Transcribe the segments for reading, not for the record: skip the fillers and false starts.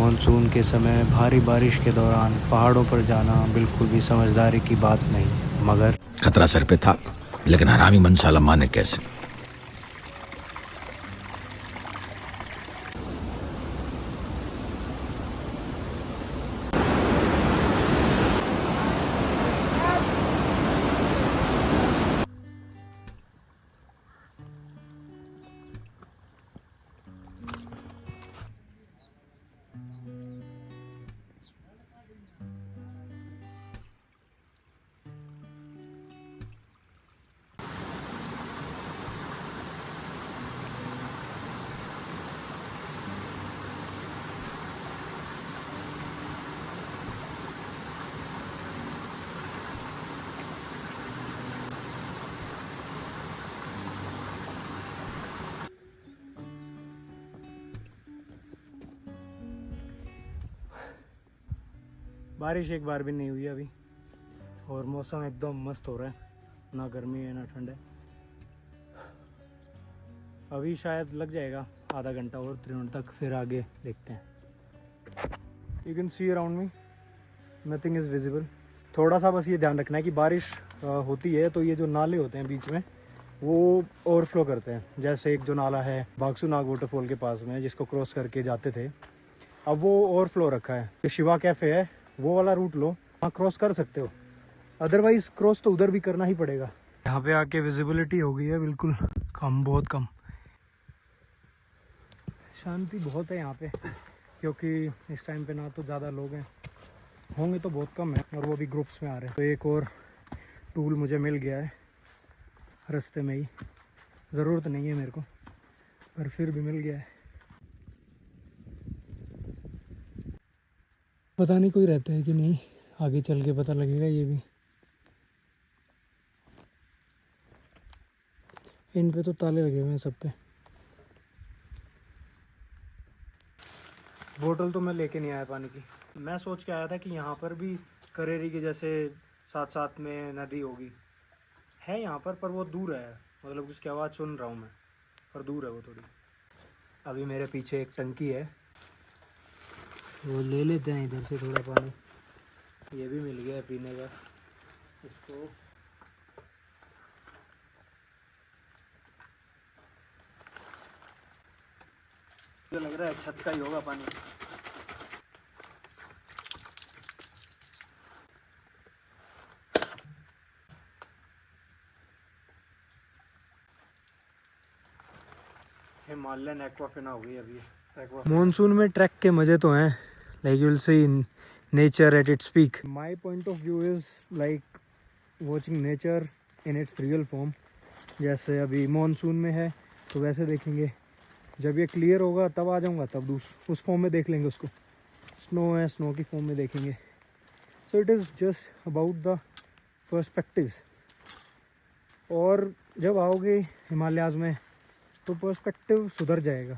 Monsoon के समय भारी बारिश के दौरान पहाड़ों पर जाना बिल्कुल भी समझदारी की बात नहीं, मगर खतरा सर पे था, लेकिन हरामी मनसाला माने कैसे। बारिश एक बार भी नहीं हुई अभी और मौसम एकदम मस्त हो रहा है, ना गर्मी है ना ठंड है। अभी शायद लग जाएगा आधा घंटा और त्रिवेणी तक, फिर आगे देखते हैं। You can see around me nothing is visible. थोड़ा सा बस ये ध्यान रखना है कि बारिश होती है तो ये जो नाले होते हैं बीच में वो ओवरफ्लो करते हैं। जैसे एक जो नाला है बागसू नाग वाटरफॉल के पास में जिसको क्रॉस करके जाते थे, अब वो ओवरफ्लो रखा है। जो शिवा कैफ़े है वो वाला रूट लो, वहाँ क्रॉस कर सकते हो, अदरवाइज क्रॉस तो उधर भी करना ही पड़ेगा। यहाँ पे आके विजिबिलिटी हो गई है बिल्कुल कम, बहुत कम। शांति बहुत है यहाँ पे क्योंकि इस टाइम पे ना तो ज़्यादा लोग हैं, होंगे तो बहुत कम है, और वो भी ग्रुप्स में आ रहे हैं। तो एक और टूल मुझे मिल गया है रास्ते में ही, ज़रूरत नहीं है मेरे को पर फिर भी मिल गया है। पता नहीं कोई रहता है कि नहीं, आगे चल के पता लगेगा। ये भी इन पे तो ताले लगे हुए हैं सब पे। बोतल तो मैं लेके नहीं आया पानी की। मैं सोच के आया था कि यहाँ पर भी करेरी के जैसे साथ साथ में नदी होगी, है यहाँ पर वो दूर है, मतलब उसकी आवाज़ सुन रहा हूँ मैं पर दूर है वो थोड़ी। अभी मेरे पीछे एक टंकी है, वो ले लेते हैं इधर से थोड़ा पानी। ये भी मिल गया है पीने का इसको। तो लग रहा है छत का ही होगा पानी। हिमालयन एक्वाफिना हो गई अभी। मॉनसून में ट्रैक के मज़े तो हैं, like you will see nature at its peak. My point of view is like watching nature in its real form. जैसे अभी मॉनसून में है तो वैसे देखेंगे, जब ये क्लियर होगा तब आ जाऊँगा, तब उस फॉर्म में देख लेंगे उसको। स्नो है, स्नो की फॉर्म में देखेंगे। So it is just about the perspectives. और जब आओगे हिमालयाज़ में तो पर्सपेक्टिव सुधर जाएगा।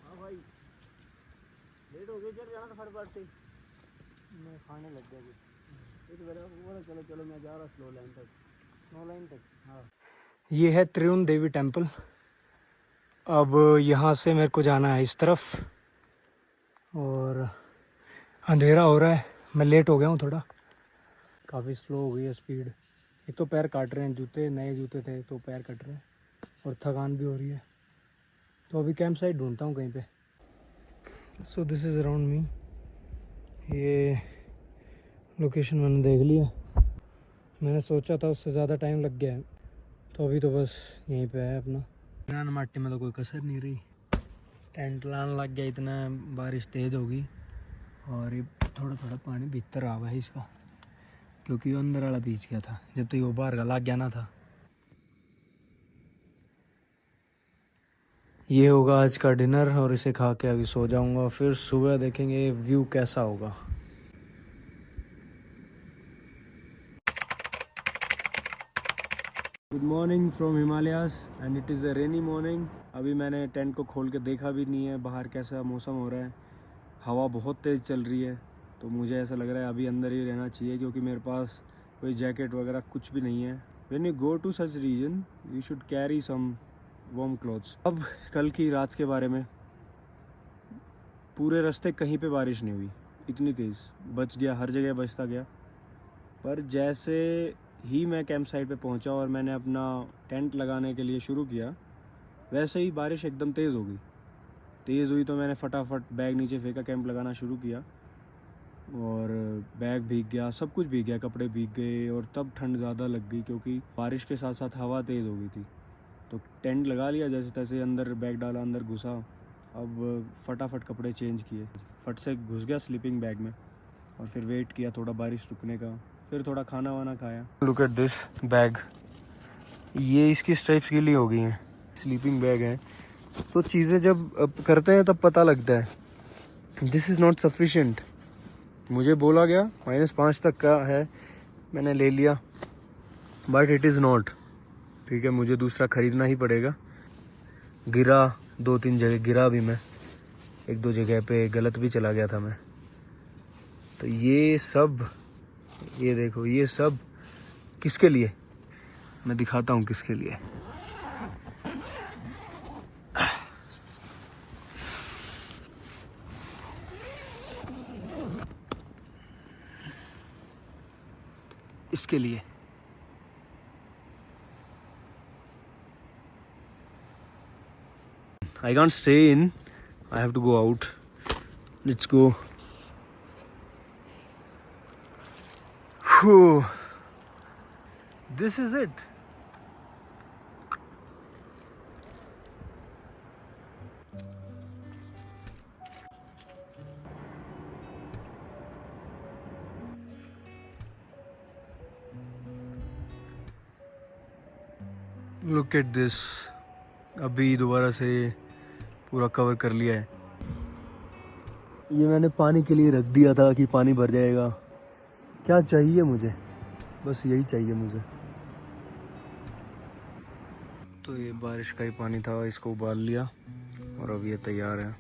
हाँ भाई, लेट हो गई, चल जाना था फटाफट से। मैं खाने लग गया कुछ, तो बोला चलो चलो मैं जा रहा स्नो लाइन तक। हाँ, ये है त्रिवेणी देवी टेम्पल। अब यहाँ से मेरे को जाना है इस तरफ, और अंधेरा हो रहा है, मैं लेट हो गया हूँ थोड़ा, काफ़ी स्लो हो गई है स्पीड। एक तो पैर काट रहे हैं, जूते नए जूते थे तो पैर कट रहे हैं, और थकान भी हो रही है। तो अभी कैंप साइट ढूंढता हूँ कहीं पे। So this is around me. ये लोकेशन मैंने देख लिया, मैंने सोचा था उससे ज़्यादा टाइम लग गया है, तो अभी तो बस यहीं पे है अपना। ग्रान माटी में तो कोई कसर नहीं रही, टेंट लाने लग गया, इतना बारिश तेज़ होगी। और ये थोड़ा थोड़ा पानी भीतर आ गया है इसका, क्योंकि वो अंदर वाला बीच गया था जब तो ये बाहर का लग गया ना था। ये होगा आज का डिनर, और इसे खा के अभी सो जाऊंगा, फिर सुबह देखेंगे व्यू कैसा होगा। Good morning from Himalayas and it is a rainy morning. अभी मैंने टेंट को खोल के देखा भी नहीं है बाहर कैसा मौसम हो रहा है। हवा बहुत तेज़ चल रही है, तो मुझे ऐसा लग रहा है अभी अंदर ही रहना चाहिए, क्योंकि मेरे पास कोई जैकेट वगैरह कुछ भी नहीं है। When you go to such region, you should carry some warm clothes. अब कल की रात के बारे में, पूरे रास्ते कहीं पे बारिश नहीं हुई, इतनी तेज़ बच गया, हर जगह बचता गया। पर जैसे ही मैं कैंप साइट पे पहुंचा और मैंने अपना टेंट लगाने के लिए शुरू किया, वैसे ही बारिश एकदम तेज़ हो गई। तेज़ हुई तो मैंने फटाफट बैग नीचे फेंका, कैंप लगाना शुरू किया और बैग भीग गया, सब कुछ भीग गया, कपड़े भीग गए और तब ठंड ज़्यादा लग गई क्योंकि बारिश के साथ साथ हवा तेज़ हो गई थी। तो टेंट लगा लिया जैसे तैसे, अंदर बैग डाला, अंदर घुसा, अब फटाफट कपड़े चेंज किए, फट से घुस गया स्लीपिंग बैग में और फिर वेट किया थोड़ा बारिश रुकने का, फिर थोड़ा खाना वाना खाया। लुक एट दिस बैग, ये इसकी स्ट्राइप्स गीली हो गई हैं, स्लीपिंग बैग है। तो चीज़ें जब करते हैं तब पता लगता है दिस इज़ नॉट सफिशेंट। मुझे बोला गया -5 तक का है, मैंने ले लिया, बट इट इज़ नॉट। ठीक है, मुझे दूसरा ख़रीदना ही पड़ेगा। गिरा 2-3 जगह, गिरा भी मैं, 1-2 जगह पे गलत भी चला गया था मैं। तो ये सब, ये देखो, ये सब किसके लिए, मैं दिखाता हूँ किसके लिए। इसके लिए I can't stay in, I have to go out. Let's go. Whew. This is it. Look at this. अभी दोबारा से पूरा कवर कर लिया है। ये मैंने पानी के लिए रख दिया था कि पानी भर जाएगा। क्या चाहिए मुझे, बस यही चाहिए मुझे। तो ये बारिश का ही पानी था, इसको उबाल लिया और अब ये तैयार है।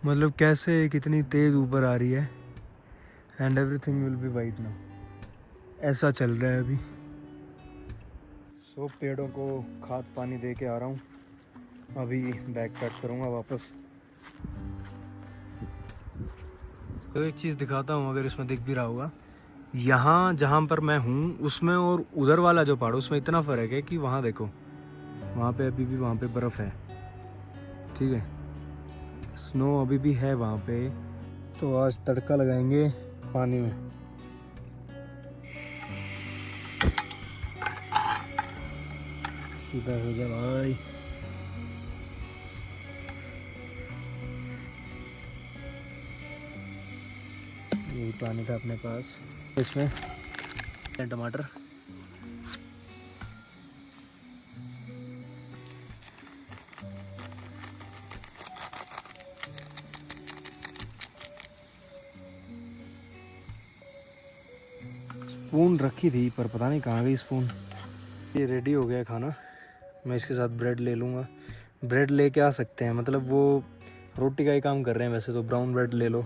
मतलब कैसे कितनी तेज़ ऊपर आ रही है, and everything will be white now, ऐसा चल रहा है अभी। सो पेड़ों को खाद पानी दे के आ रहा हूँ, अभी बैग पैक करूँगा वापस। तो एक चीज़ दिखाता हूँ, अगर इसमें दिख भी रहा होगा, यहाँ जहाँ पर मैं हूँ उसमें और उधर वाला जो पहाड़, उसमें इतना फ़र्क है कि वहाँ देखो, वहाँ पे अभी भी वहाँ पे बर्फ़ है। ठीक है, स्नो अभी भी है वहाँ पे। तो आज तड़का लगाएंगे पानी में। सीधा हो जा भाई। यही पानी था अपने पास, इसमें टमाटर, स्पून रखी थी पर पता नहीं कहाँ गई स्पून। ये रेडी हो गया खाना, मैं इसके साथ ब्रेड ले लूँगा। ब्रेड लेके आ सकते हैं, मतलब वो रोटी का ही काम कर रहे हैं वैसे तो, ब्राउन ब्रेड ले लो।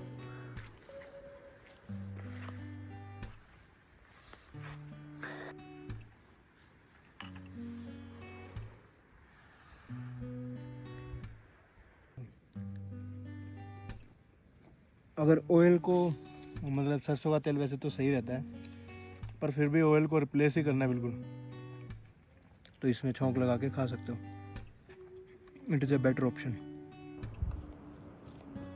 अगर ऑयल को, मतलब सरसों का तेल वैसे तो सही रहता है, पर फिर भी ऑयल को रिप्लेस ही करना है बिल्कुल, तो इसमें छौंक लगा के खा सकते हो। It is a better option.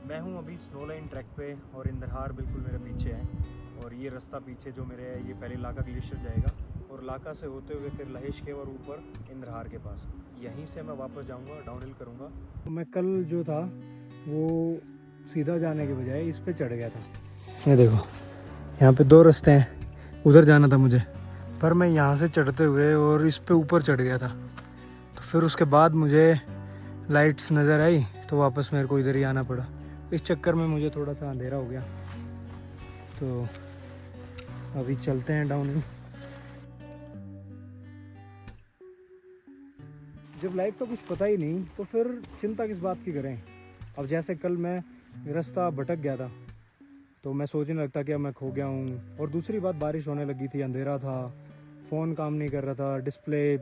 मैं हूँ अभी स्नो लाइन ट्रैक पे और इंद्रहार बिल्कुल मेरे पीछे है, और ये रास्ता पीछे जो मेरे है, ये पहले लाका ग्लेशियर जाएगा और लाका से होते हुए फिर लहेश के और ऊपर इंद्रहार के पास, यहीं से मैं वापस जाऊँगा, डाउनहिल करूँगा। मैं कल जो था वो सीधा जाने के बजाय इस पे चढ़ गया था। ये देखो, यहाँ पे 2 रास्ते हैं, उधर जाना था मुझे, पर मैं यहाँ से चढ़ते हुए और इस पे ऊपर चढ़ गया था। तो फिर उसके बाद मुझे लाइट्स नज़र आई तो वापस मेरे को इधर ही आना पड़ा। इस चक्कर में मुझे थोड़ा सा अंधेरा हो गया। तो अभी चलते हैं डाउनहिल। जब लाइफ का कुछ पता ही नहीं तो फिर चिंता किस बात की करें। अब जैसे कल मैं रास्ता भटक गया था, तो मैं सोचने लगता कि अब मैं खो गया हूँ। और दूसरी बात, बारिश होने लगी थी, अंधेरा था, फ़ोन काम नहीं कर रहा था, डिस्प्ले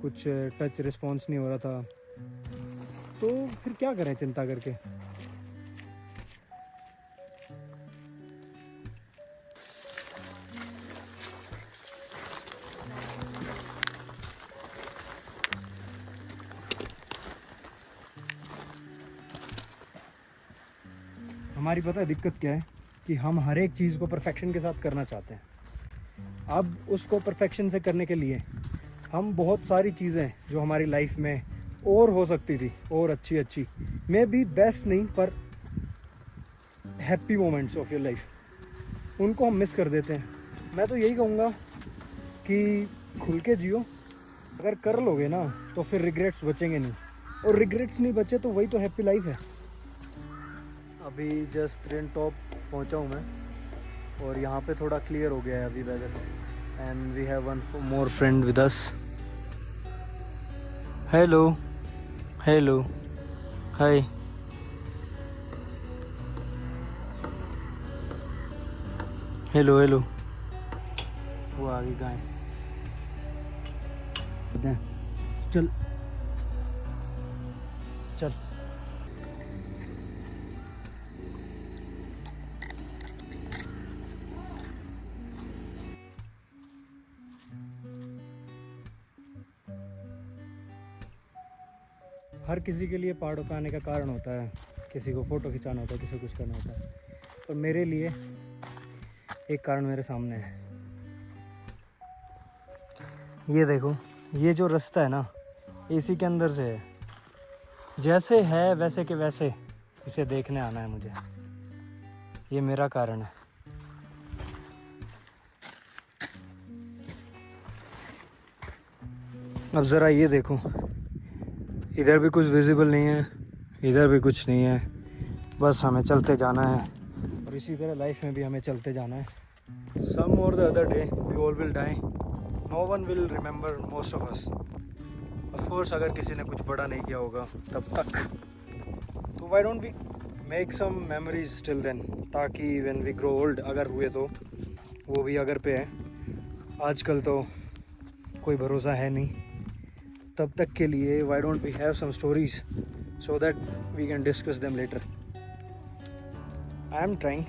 कुछ टच रिस्पॉन्स नहीं हो रहा था, तो फिर क्या करें चिंता करके। हमारी पता है दिक्कत क्या है कि हम हर एक चीज़ को परफेक्शन के साथ करना चाहते हैं। अब उसको परफेक्शन से करने के लिए हम बहुत सारी चीज़ें जो हमारी लाइफ में और हो सकती थी और अच्छी मे बी बेस्ट नहीं पर happy moments of your life, उनको हम मिस कर देते हैं। मैं तो यही कहूँगा कि खुल के जियो। अगर कर लोगे ना तो फिर रिग्रेट्स बचेंगे नहीं, और रिग्रेट्स नहीं बचे तो वही तो हैप्पी लाइफ है। अभी जस्ट ट्रेन टॉप पहुंचा हूं मैं, और यहाँ पे थोड़ा क्लियर हो गया है अभी weather, and we have one more friend with us. Hello hello hi. Hello hello. वो आगे कहाँ है? चल चल। हर किसी के लिए पहाड़ों पे आने का कारण होता है, किसी को फ़ोटो खिंचाना होता है, किसी को कुछ करना होता है, पर मेरे लिए एक कारण मेरे सामने है। ये देखो, ये जो रास्ता है ना, एसी के अंदर से है, जैसे है वैसे के वैसे इसे देखने आना है मुझे। ये मेरा कारण है। अब ज़रा ये देखो, इधर भी कुछ विजिबल नहीं है, इधर भी कुछ नहीं है, बस हमें चलते जाना है, और इसी तरह लाइफ में भी हमें चलते जाना है। Some or the other day we all will die, no one will remember most of us. Of course अगर किसी ने कुछ बड़ा नहीं किया होगा तब तक, तो why don't we make some memories till then, ताकि व्हेन वी ग्रो ओल्ड, अगर हुए तो, वो भी अगर पे है, आजकल तो कोई भरोसा है नहीं, तब तक के लिए why don't we have some stories so that we can discuss them later. I am trying.